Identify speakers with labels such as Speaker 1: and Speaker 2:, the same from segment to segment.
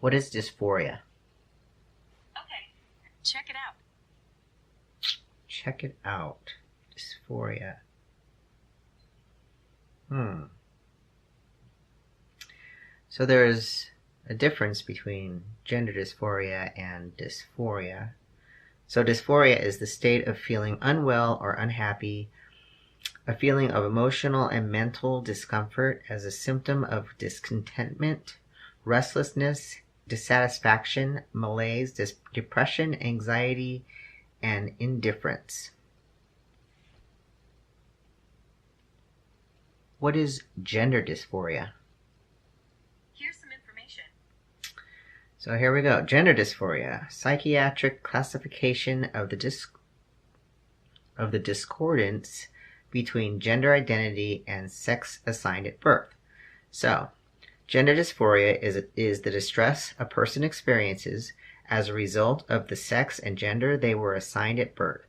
Speaker 1: What is dysphoria?
Speaker 2: Okay, check it out.
Speaker 1: Check it out. Dysphoria. So there's a difference between gender dysphoria and dysphoria. So dysphoria is the state of feeling unwell or unhappy, a feeling of emotional and mental discomfort as a symptom of discontentment, restlessness, dissatisfaction, malaise, depression, anxiety, and indifference. What is gender dysphoria?
Speaker 2: Here's some information.
Speaker 1: So here we go. Gender dysphoria, psychiatric classification of the discordance between gender identity and sex assigned at birth. So, gender dysphoria is the distress a person experiences as a result of the sex and gender they were assigned at birth.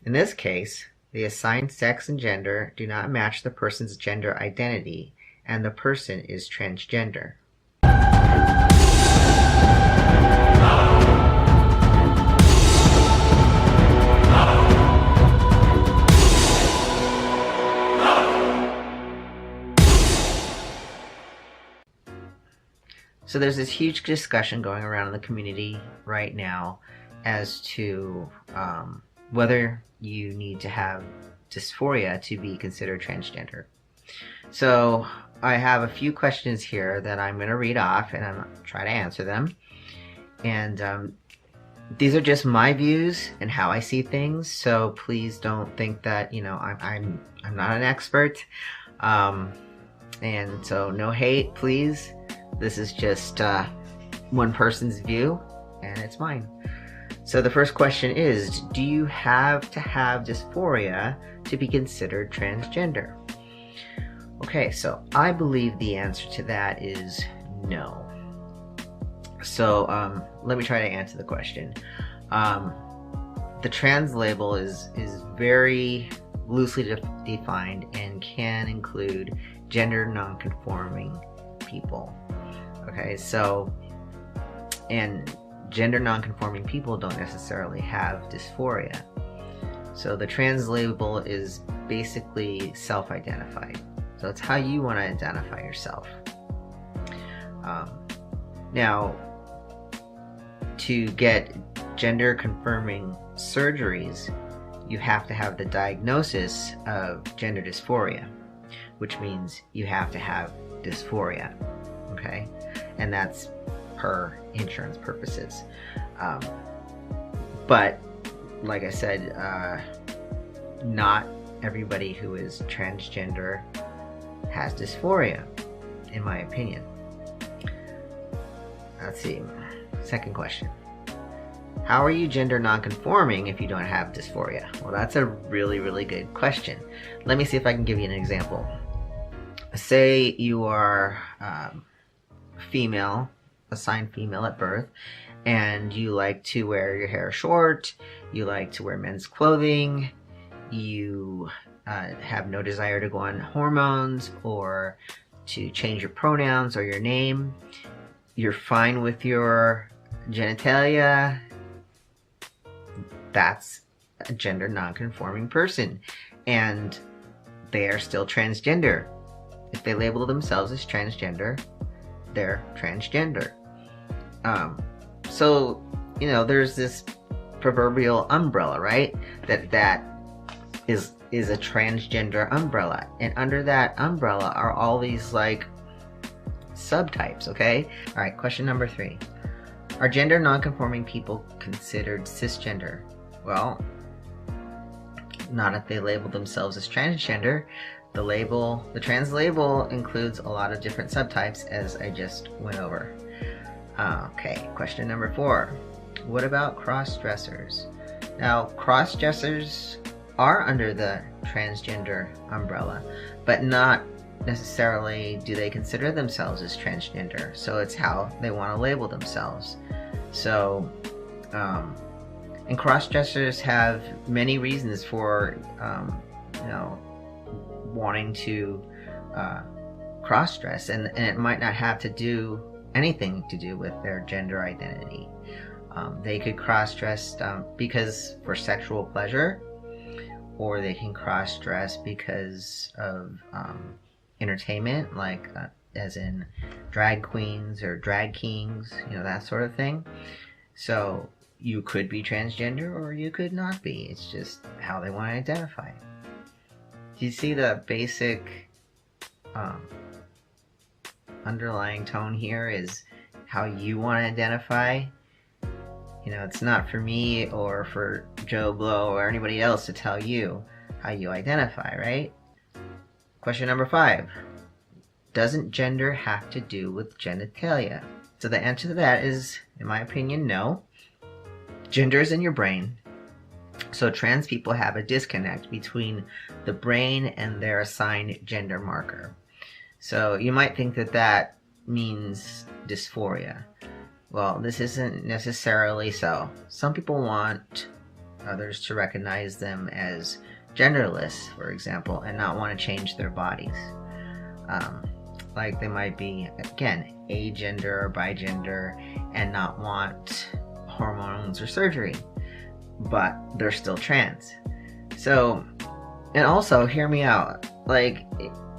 Speaker 1: In this case, the assigned sex and gender do not match the person's gender identity, and the person is transgender. So there's this huge discussion going around in the community right now as to whether you need to have dysphoria to be considered transgender. So I have a few questions here that I'm going to read off, and I'm going to try to answer them. And these are just my views and how I see things. So please don't think that I'm not an expert. And so no hate, please. This is just one person's view, and it's mine. So the first question is, do you have to have dysphoria to be considered transgender? Okay, so I believe the answer to that is no. So let me try to answer the question. The trans label is very loosely defined and can include gender non-conforming people. Okay, so, and gender non-conforming people don't necessarily have dysphoria. So the trans label is basically self-identified. So it's how you want to identify yourself. Now, to get gender confirming surgeries, you have to have the diagnosis of gender dysphoria, which means you have to have dysphoria. Okay, and that's per insurance purposes. But like I said, not everybody who is transgender has dysphoria, in my opinion. Let's see. Second question. How are you gender non-conforming if you don't have dysphoria? Well, that's a really, really good question. Let me see if I can give you an example. Say you are female, assigned female at birth, and you like to wear your hair short, you like to wear men's clothing, you have no desire to go on hormones or to change your pronouns or your name, you're fine with your genitalia, that's a gender non-conforming person, and they are still transgender. If they label themselves as transgender, they're transgender. So, there's this proverbial umbrella, right? That is a transgender umbrella. And under that umbrella are all these, subtypes, okay? All right, question number 3. Are gender non-conforming people considered cisgender? Well, not if they label themselves as transgender. The trans label includes a lot of different subtypes, as I just went over. Okay, question number 4. What about cross-dressers? Now, cross-dressers are under the transgender umbrella, but not necessarily do they consider themselves as transgender. So it's how they want to label themselves. So, and cross-dressers have many reasons for, wanting to cross-dress, and it might not have to do anything to do with their gender identity. They could cross-dress because for sexual pleasure, or they can cross-dress because of entertainment, like as in drag queens or drag kings, that sort of thing. So you could be transgender or you could not be. It's just how they want to identify. Do you see the basic underlying tone here is how you want to identify? It's not for me or for Joe Blow or anybody else to tell you how you identify, right? Question number 5. Doesn't gender have to do with genitalia? So the answer to that is, in my opinion, no. Gender is in your brain. So trans people have a disconnect between the brain and their assigned gender marker. So you might think that that means dysphoria. Well, this isn't necessarily so. Some people want others to recognize them as genderless, for example, and not want to change their bodies. Like they might be, again, agender or bigender and not want hormones or surgery, but they're still trans. So, and also, hear me out. Like,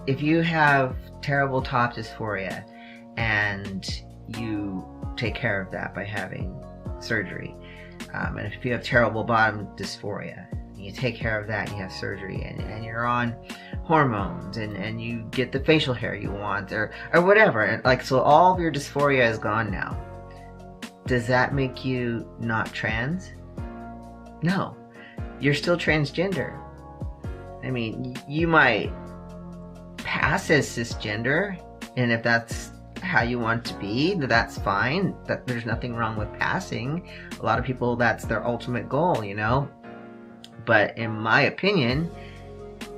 Speaker 1: if you have terrible top dysphoria and you take care of that by having surgery, and if you have terrible bottom dysphoria, you take care of that and you have surgery, and you're on hormones and you get the facial hair you want or whatever, and like, so all of your dysphoria is gone now. Does that make you not trans? No, you're still transgender. I mean, you might pass as cisgender, and if that's how you want to be, that's fine. That there's nothing wrong with passing. A lot of people, that's their ultimate goal, But in my opinion,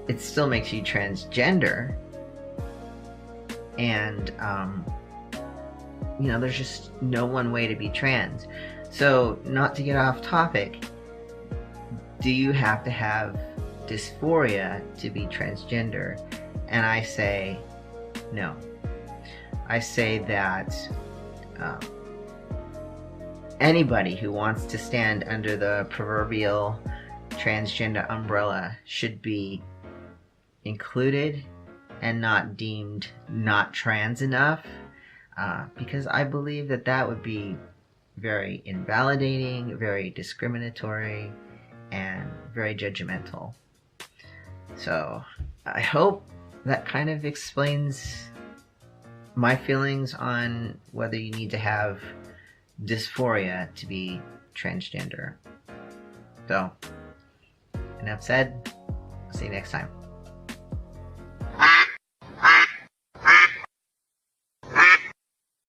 Speaker 1: it still makes you transgender. And there's just no one way to be trans. So, not to get off topic, do you have to have dysphoria to be transgender? And I say no. I say that anybody who wants to stand under the proverbial transgender umbrella should be included and not deemed not trans enough, because I believe that that would be very invalidating, very discriminatory, and very judgmental. So I hope that kind of explains my feelings on whether you need to have dysphoria to be transgender. So, enough said. See you next time.